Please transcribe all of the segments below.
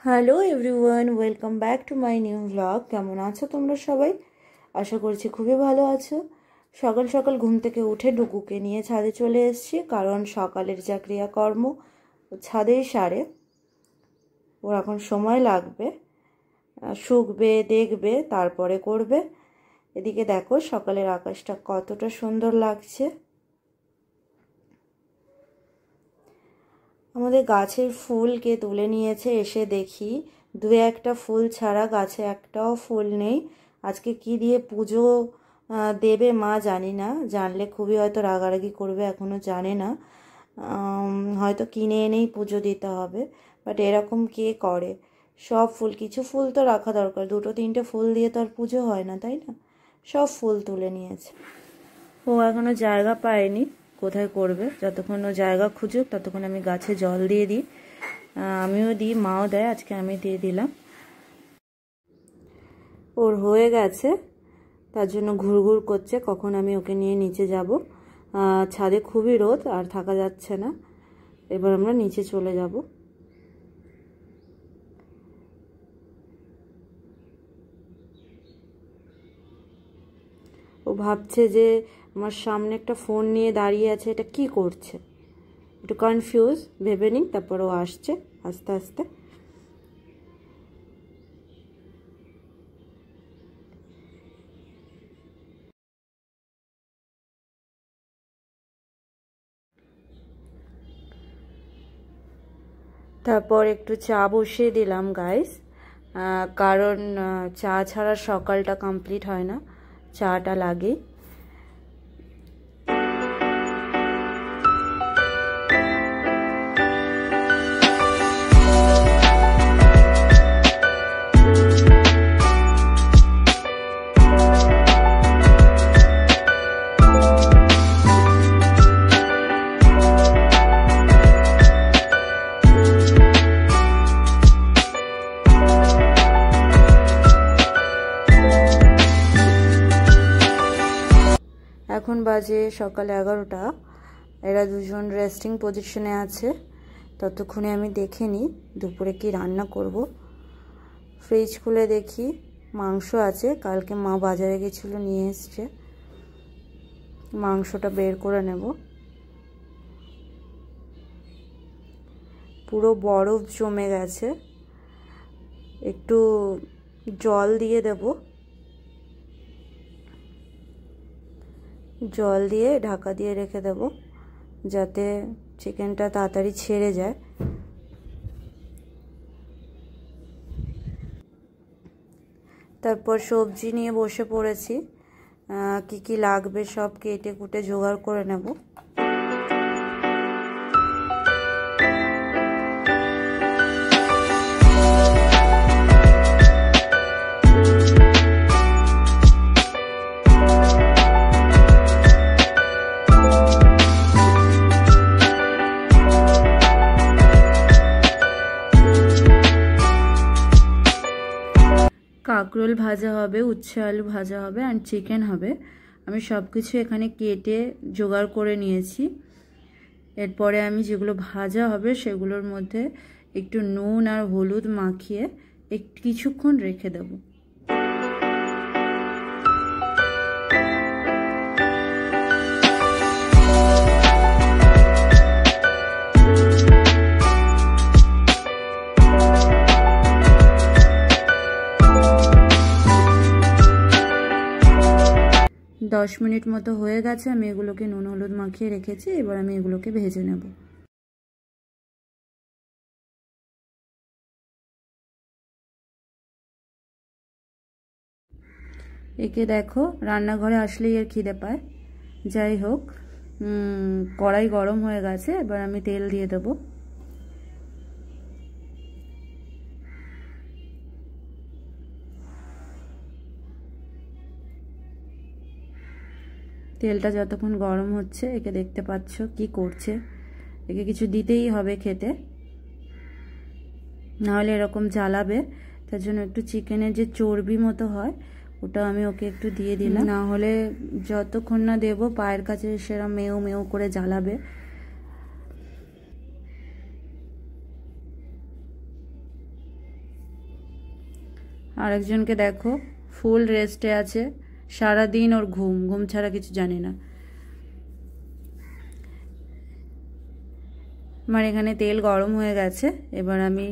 Hello everyone, welcome back to my new blog. কেমন আছো তোমরা সবাই? আশা করছি খুবই ভালো আছো। সকাল সকাল ঘুম থেকে উঠে ডুকুকে নিয়ে ছাদে চলে এসেছি, কারণ সকালের যা ক্রিয়াকর্ম ছাদেই সারে। ওর এখন সময় লাগবে, শুকবে দেখবে তারপরে করবে। এদিকে দেখো সকালের আকাশটা কতটা সুন্দর লাগছে। আমাদের গাছের ফুলকে তুলে নিয়েছে, এসে দেখি দু একটা ফুল ছাড়া গাছে একটাও ফুল নেই। আজকে কি দিয়ে পুজো দেবে মা জানি না, জানলে খুবই হয়তো রাগারাগি করবে, এখনও জানে না। হয়তো কিনে এনেই পুজো দিতে হবে, বাট এরকম কে করে? সব ফুল, কিছু ফুল তো রাখা দরকার, দুটো তিনটে ফুল দিয়ে তো আর পুজো হয় না, তাই না? সব ফুল তুলে নিয়েছে। ও এখনও জায়গা পায়নি কোথায় করবে। যতক্ষণ ও জায়গা খুঁজুক ততক্ষণ আমি গাছে জল দিয়ে দিই, আমিও দিই, মাও দেয়, আজকে আমি দিয়ে দিলাম। ওর হয়ে গেছে, তার জন্য ঘুরঘুর করছে কখন আমি ওকে নিয়ে নিচে যাব। ছাদে খুবই রোদ, আর থাকা যাচ্ছে না। এবার আমরা নিচে চলে যাব। ও ভাবছে যে আমার সামনে একটা ফোন নিয়ে দাঁড়িয়ে আছে, এটা কি করছে, একটু কনফিউজ, ভেবে নিই তারপর ও আসছে আস্তে আস্তে। তারপর একটু চা বসিয়ে দিলাম গাইস, কারণ চা ছাড়া সকালটা কমপ্লিট হয় না, চাটা লাগেই। এখন বাজে সকাল 11টা। এরা দুজন রেস্টিং পজিশনে আছে, ততক্ষণে আমি দেখে নিই দুপুরে কি রান্না করব। ফ্রিজ খুলে দেখি মাংস আছে, কালকে মা বাজারে গেছিল নিয়ে এসছে, মাংসটা বের করে নেব। পুরো বরফ জমে গেছে, একটু জল দিয়ে দেব, জল দিয়ে ঢাকা দিয়ে রেখে দেব যাতে চিকেনটা তাড়াতাড়ি ছেড়ে যায়। তারপর সবজি নিয়ে বসে পড়েছি, কি কি লাগবে সব কেটে কুটে জোগাড় করে নেব। কাঁকরোল ভাজা হবে, উচ্ছে আলু ভাজা হবে, আর চিকেন হবে। আমি সব কিছু এখানে কেটে জোগাড় করে নিয়েছি। এরপরে আমি যেগুলো ভাজা হবে সেগুলোর মধ্যে একটু নুন আর হলুদ মাখিয়ে কিছুক্ষণ রেখে দেবো। 10 মিনিট মতো হয়ে গেছে, আমি এগুলোকে নুন হলুদ মাখিয়ে রেখেছি। এবার আমি এগুলোকে ভেজে নেব। একে দেখো রান্নাঘরে আসলেই আর খিদে পায়। যাই হোক, কড়াই গরম হয়ে গেছে, এবার আমি তেল দিয়ে দেবো। তেলটা যতক্ষণ গরম হচ্ছে, একে দেখতে পাচ্ছ কি করছে, একে কিছু দিতেই হবে খেতে, নাহলে এরকম জ্বালাবে। তার জন্য একটু চিকেনের যে চর্বি মতো হয় ওটা আমি ওকে একটু দিয়ে দিলাম, না হলে যতক্ষণ না দেবো পায়ের কাছে সেরকম মেউ মেউ করে জ্বালাবে। আর একজনকে দেখো ফুল রেস্টে আছে, সারাদিন ওর ঘুম ছাড়া কিছু জানে না। আমার এখানে তেল গরম হয়ে গেছে, এবার আমি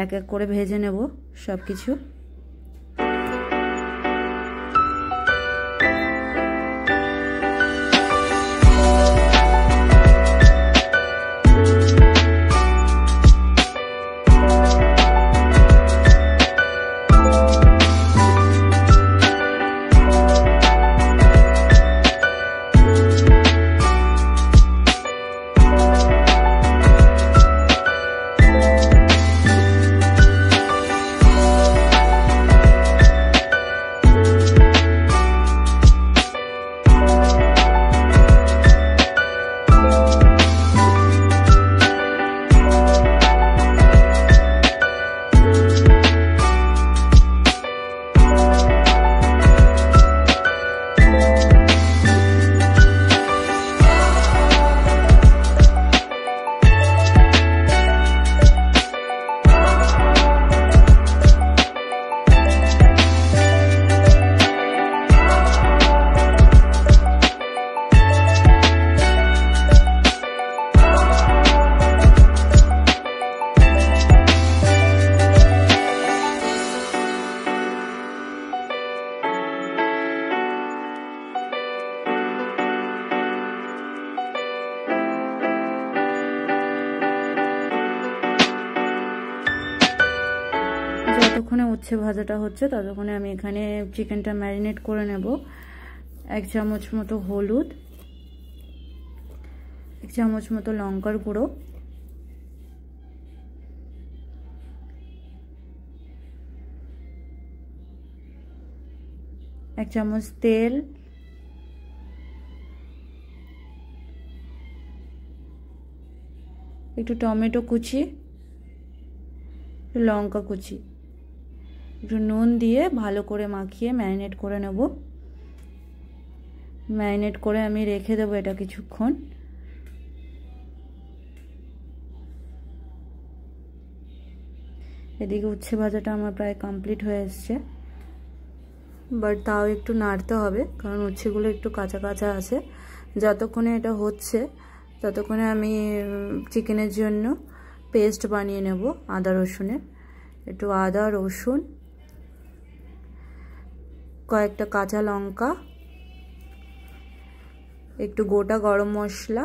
এক এক করে ভেজে নেব সব কিছু। যতক্ষণে উচ্ছে ভাজাটা হচ্ছে ততক্ষণে আমি এখানে চিকেনটা ম্যারিনেট করে নেব। 1 চামচ মতো হলুদ, 1 চামচ মতো লঙ্কার গুঁড়ো, 1 চামচ তেল, একটু টমেটো কুচি, লঙ্কা কুচি, একটু নুন দিয়ে ভালো করে মাখিয়ে ম্যারিনেট করে নেব। ম্যারিনেট করে আমি রেখে দেবো এটা কিছুক্ষণ। এদিকে উচ্ছে ভাজাটা আমার প্রায় কমপ্লিট হয়ে এসছে, বাট তাও একটু নাড়তে হবে কারণ উচ্ছেগুলো একটু কাঁচা কাঁচা আছে। যতক্ষণে এটা হচ্ছে ততক্ষণে আমি চিকেনের জন্য পেস্ট বানিয়ে নেব আদা রসুনের। একটু আদা রসুন, কয়েকটা কাঁচা লঙ্কা, একটু গোটা গরম মশলা,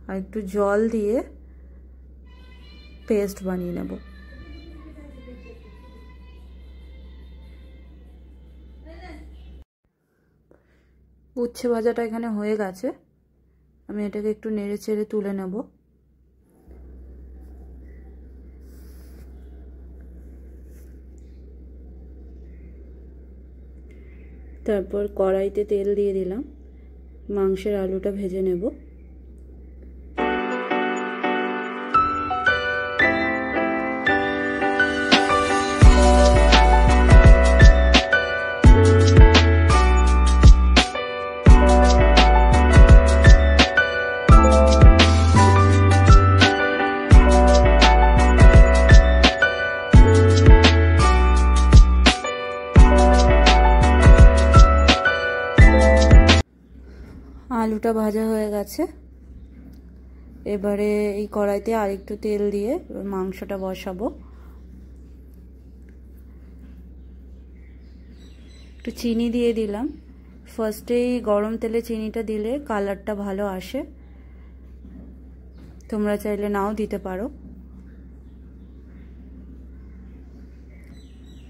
আর একটু জল দিয়ে পেস্ট বানিয়ে নেব। উচ্ছে ভাজাটা এখানে হয়ে গেছে, আমি এটাকে একটু নেড়ে চেড়ে তুলে নেব। তারপর কড়াইতে তেল দিয়ে দিলাম, মাংসের আলুটা ভেজে নেব। আলুটা ভাজা হয়ে গেছে, এবারে এই কড়াইতে আরেকটু তেল দিয়ে মাংসটা বসাবো। একটু চিনি দিয়ে দিলাম, ফার্স্টেই গরম তেলে চিনিটা দিলে কালারটা ভালো আসে, তোমরা চাইলে নাও দিতে পারো।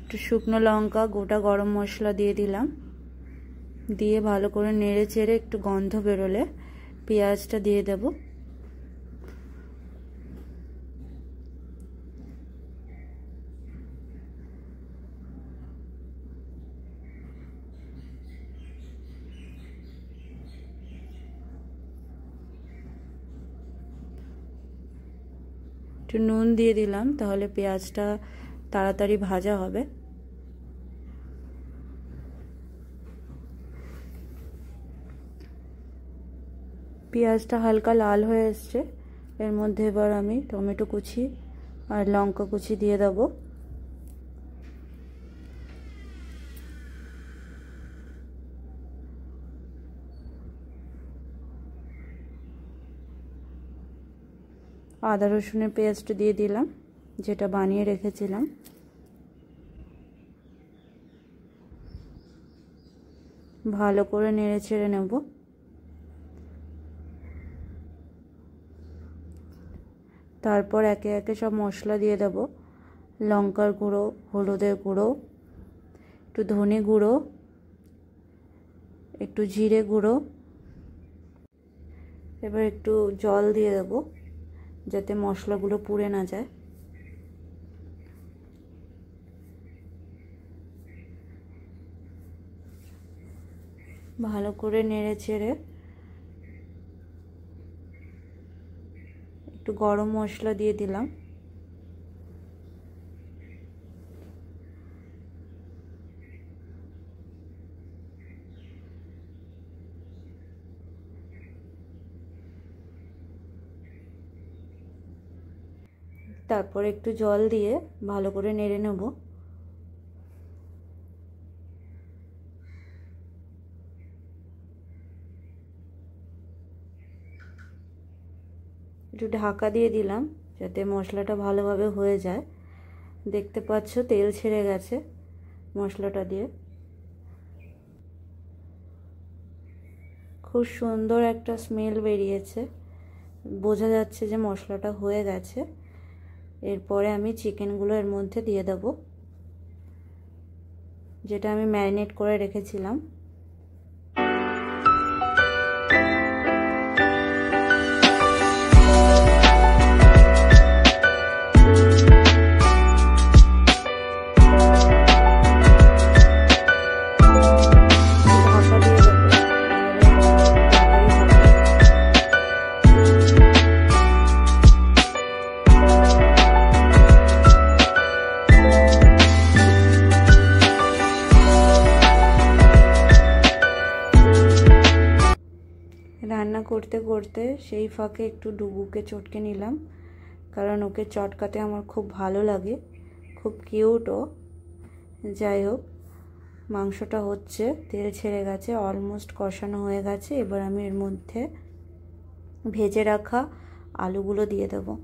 একটু শুকনো লঙ্কা, গোটা গরম মশলা দিয়ে দিলাম, দিয়ে ভালো করে নেড়ে চেড়ে একটু গন্ধ বেরোলে পেঁয়াজটা দিয়ে দেব। একটু নুন দিয়ে দিলাম, তাহলে পেঁয়াজটা তাড়াতাড়ি ভাজা হবে। পেঁয়াজটা হালকা লাল হয়ে এসছে, এর মধ্যে এবার আমি টমেটো কুচি আর লঙ্কা কুচি দিয়ে দেবো। আদা রসুনের পেস্ট দিয়ে দিলাম, যেটা বানিয়ে রেখেছিলাম। ভালো করে নেড়ে চেড়ে নেব। তারপর একে একে সব মশলা দিয়ে দেব। লঙ্কার গুঁড়ো, হলুদের গুঁড়ো, একটু ধনে গুঁড়ো, একটু জিরে গুঁড়ো। এবার একটু জল দিয়ে দেব যাতে মশলাগুলো পুড়ে না যায়। ভালো করে নেড়ে চেড়ে একটু গরম মশলা দিয়ে দিলাম। তারপর একটু জল দিয়ে ভালো করে নেড়ে নেব। একটু ঢাকা দিয়ে দিলাম যাতে মশলাটা ভালোভাবে হয়ে যায়। দেখতে পাচ্ছ তেল ছেড়ে গেছে মশলাটা দিয়ে। খুব সুন্দর একটা স্মেল বেরিয়েছে, বোঝা যাচ্ছে যে মশলাটা হয়ে গেছে। এরপরে আমি চিকেনগুলো এর মধ্যে দিয়ে দেব, যেটা আমি ম্যারিনেট করে রেখেছিলাম। রান্না করতে করতে সেই ফাঁকে একটু ডুগুকে চটকে নিলাম, কারণ ওকে চটকাতে আমার খুব ভালো লাগে, খুব কিউটও। যাই হোক, মাংসটা হচ্ছে, তেল ছেড়ে গেছে, অলমোস্ট কষানো হয়ে গেছে। এবার আমি এর মধ্যে ভেজে রাখা আলুগুলো দিয়ে দেবো।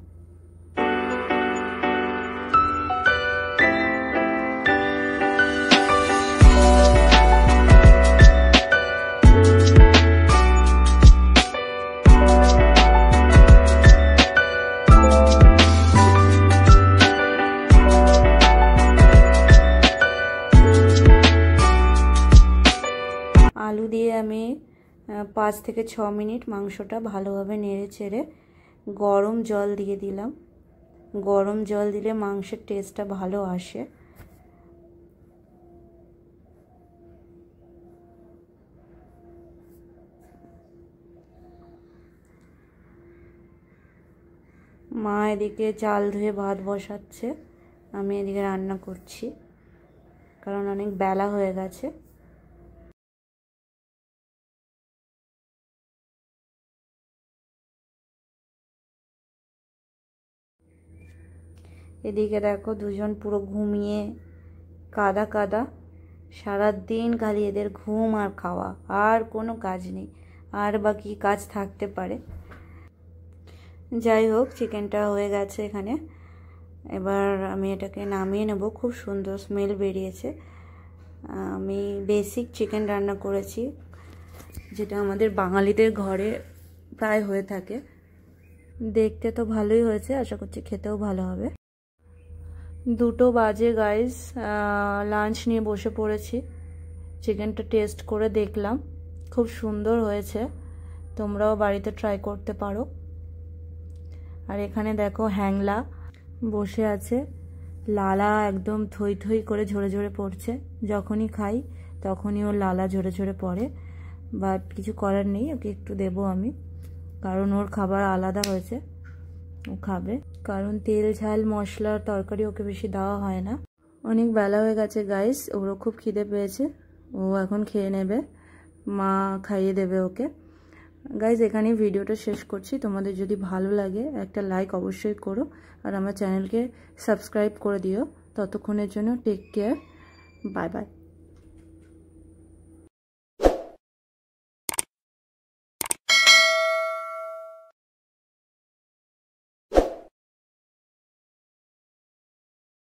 আলু দিয়ে আমি 5 থেকে 6 মিনিট মাংসটা ভালোভাবে নেড়ে চেড়ে গরম জল দিয়ে দিলাম। গরম জল দিলে মাংসের টেস্টটা ভালো আসে। মা এদিকে চাল ধুয়ে ভাত বসাচ্ছে, আমি এদিকে রান্না করছি, কারণ অনেক বেলা হয়ে গেছে। এদিকে দেখো দুজন পুরো ঘুমিয়ে কাদা কাদা। সারাদিন খালি এদের ঘুম আর খাওয়া, আর কোনো কাজ নেই। আর বা কি কাজ থাকতে পারে। যাই হোক, চিকেনটা হয়ে গেছে এখানে। এবার আমি এটাকে নামিয়ে নেব। খুব সুন্দর স্মেল বেরিয়েছে। আমি বেসিক চিকেন রান্না করেছি, যেটা আমাদের বাঙালিদের ঘরে প্রায় হয়ে থাকে। দেখতে তো ভালোই হয়েছে, আশা করছি খেতেও ভালো হবে। 2টো বাজে গাইস, লাঞ্চ নিয়ে বসে পড়েছি। চিকেনটা টেস্ট করে দেখলাম, খুব সুন্দর হয়েছে। তোমরাও বাড়িতে ট্রাই করতে পারো। আর এখানে দেখো হ্যাংলা বসে আছে, লালা একদম থই থই করে ঝরে ঝরে পড়ছে। যখনই খাই তখনই ওর লালা ঝরে ঝরে পড়ে, বাট কিছু করার নেই, ওকে একটু দেবো আমি, কারণ ওর খাবার আলাদা হয়েছে, ও খাবে। কারণ তেল ঝাল মশলার তরকারি ওকে বেশি দেওয়া হয় না। অনেক বেলা হয়ে গেছে গাইস, ওরও খুব খিদে পেয়েছে, ও এখন খেয়ে নেবে, মা খাইয়ে দেবে ওকে। গাইজ এখানেই ভিডিওটা শেষ করছি। তোমাদের যদি ভালো লাগে একটা লাইক অবশ্যই করো, আর আমার চ্যানেলকে সাবস্ক্রাইব করে দিও। ততক্ষণের জন্য টেক কেয়ার, বাই বাই।